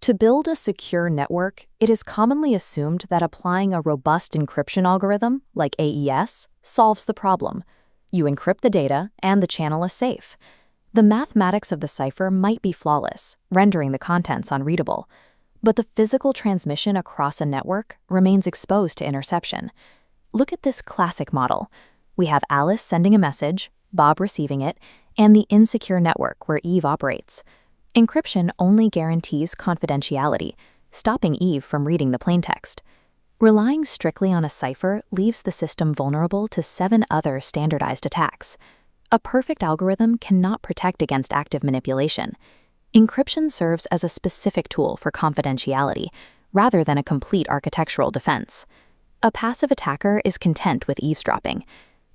To build a secure network, it is commonly assumed that applying a robust encryption algorithm, like AES, solves the problem. You encrypt the data, and the channel is safe. The mathematics of the cipher might be flawless, rendering the contents unreadable. But the physical transmission across a network remains exposed to interception. Look at this classic model. We have Alice sending a message, Bob receiving it, and the insecure network where Eve operates. Encryption only guarantees confidentiality, stopping Eve from reading the plaintext. Relying strictly on a cipher leaves the system vulnerable to 7 other standardized attacks. A perfect algorithm cannot protect against active manipulation. Encryption serves as a specific tool for confidentiality, rather than a complete architectural defense. A passive attacker is content with eavesdropping.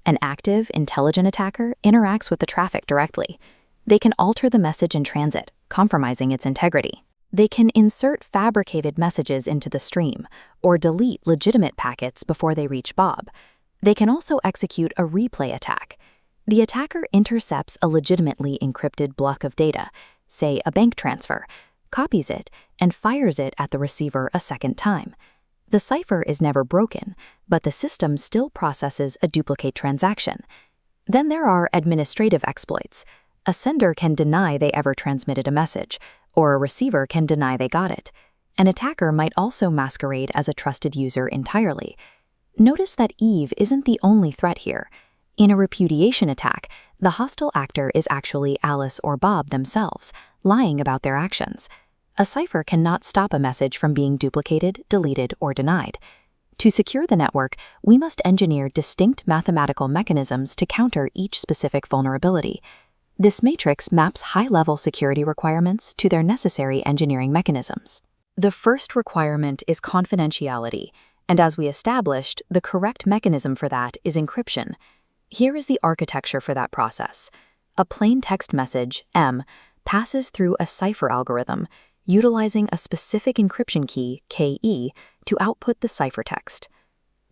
An active, intelligent attacker interacts with the traffic directly. They can alter the message in transit, compromising its integrity. They can insert fabricated messages into the stream, or delete legitimate packets before they reach Bob. They can also execute a replay attack. The attacker intercepts a legitimately encrypted block of data, say a bank transfer, copies it, and fires it at the receiver a second time. The cipher is never broken, but the system still processes a duplicate transaction. Then there are administrative exploits. A sender can deny they ever transmitted a message, or a receiver can deny they got it. An attacker might also masquerade as a trusted user entirely. Notice that Eve isn't the only threat here. In a repudiation attack, the hostile actor is actually Alice or Bob themselves, lying about their actions. A cipher cannot stop a message from being duplicated, deleted, or denied. To secure the network, we must engineer distinct mathematical mechanisms to counter each specific vulnerability. This matrix maps high-level security requirements to their necessary engineering mechanisms. The first requirement is confidentiality, and as we established, the correct mechanism for that is encryption. Here is the architecture for that process. A plain text message, M, passes through a cipher algorithm, utilizing a specific encryption key, KE, to output the ciphertext.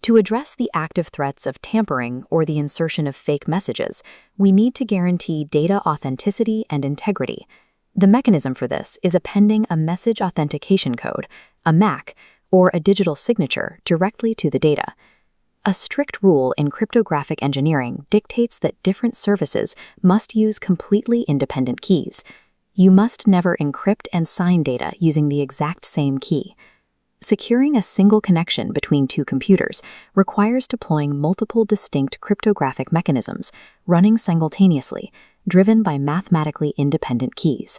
To address the active threats of tampering or the insertion of fake messages, we need to guarantee data authenticity and integrity. The mechanism for this is appending a message authentication code, a MAC, or a digital signature directly to the data. A strict rule in cryptographic engineering dictates that different services must use completely independent keys. You must never encrypt and sign data using the exact same key. Securing a single connection between 2 computers requires deploying multiple distinct cryptographic mechanisms running simultaneously, driven by mathematically independent keys.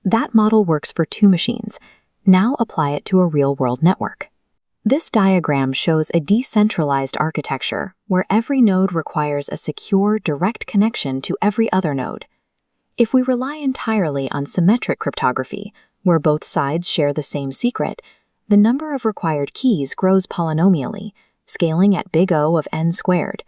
That model works for 2 machines. Now apply it to a real-world network. This diagram shows a decentralized architecture where every node requires a secure, direct connection to every other node. If we rely entirely on symmetric cryptography, where both sides share the same secret, the number of required keys grows polynomially, scaling at big O of n squared.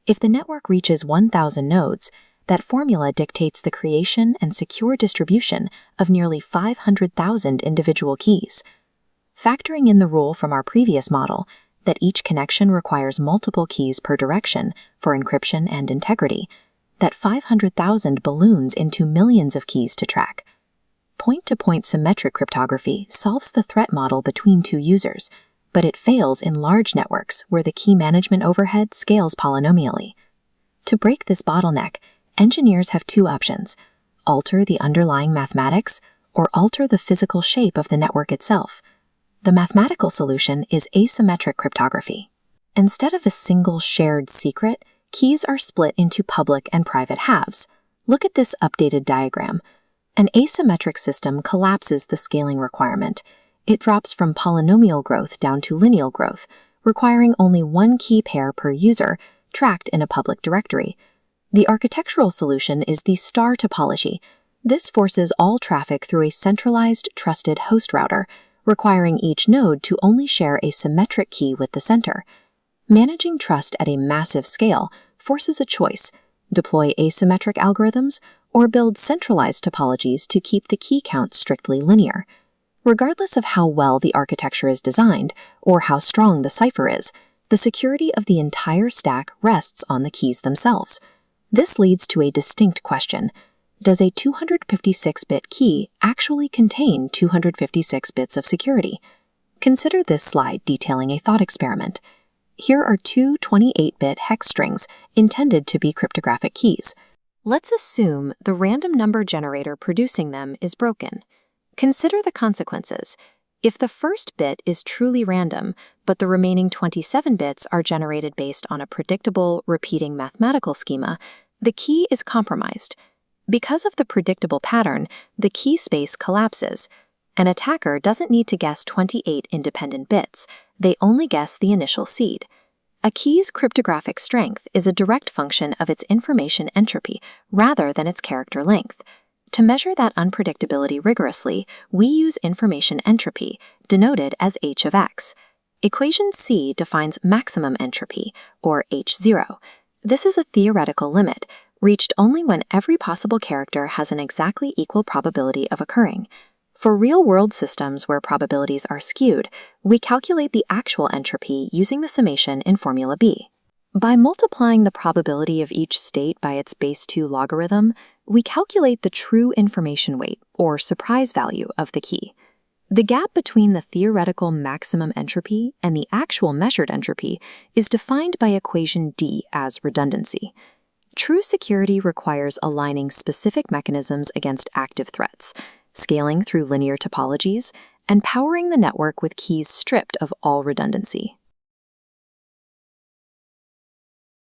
If the network reaches 1,000 nodes, that formula dictates the creation and secure distribution of nearly 500,000 individual keys. Factoring in the rule from our previous model that each connection requires multiple keys per direction for encryption and integrity, that 500,000 balloons into millions of keys to track. Point-to-point symmetric cryptography solves the threat model between 2 users, but it fails in large networks where the key management overhead scales polynomially. To break this bottleneck, engineers have 2 options: alter the underlying mathematics or alter the physical shape of the network itself. The mathematical solution is asymmetric cryptography. Instead of a single shared secret, keys are split into public and private halves. Look at this updated diagram. An asymmetric system collapses the scaling requirement. It drops from polynomial growth down to lineal growth, requiring only 1 key pair per user, tracked in a public directory. The architectural solution is the star topology. This forces all traffic through a centralized, trusted host router, requiring each node to only share a symmetric key with the center. Managing trust at a massive scale forces a choice: deploy asymmetric algorithms or build centralized topologies to keep the key count strictly linear. Regardless of how well the architecture is designed or how strong the cipher is, the security of the entire stack rests on the keys themselves. This leads to a distinct question: Does a 256-bit key actually contain 256 bits of security? Consider this slide detailing a thought experiment. Here are two 28-bit hex strings intended to be cryptographic keys. Let's assume the random number generator producing them is broken. Consider the consequences. If the first bit is truly random, but the remaining 27 bits are generated based on a predictable, repeating mathematical schema, the key is compromised. Because of the predictable pattern, the key space collapses. An attacker doesn't need to guess 28 independent bits. They only guess the initial seed. A key's cryptographic strength is a direct function of its information entropy rather than its character length. To measure that unpredictability rigorously, we use information entropy, denoted as h of x. Equation C defines maximum entropy, or h0. This is a theoretical limit, reached only when every possible character has an exactly equal probability of occurring. For real-world systems where probabilities are skewed, we calculate the actual entropy using the summation in Formula B. By multiplying the probability of each state by its base 2 logarithm, we calculate the true information weight, or surprise value, of the key. The gap between the theoretical maximum entropy and the actual measured entropy is defined by equation D as redundancy. True security requires aligning specific mechanisms against active threats, scaling through linear topologies, and powering the network with keys stripped of all redundancy.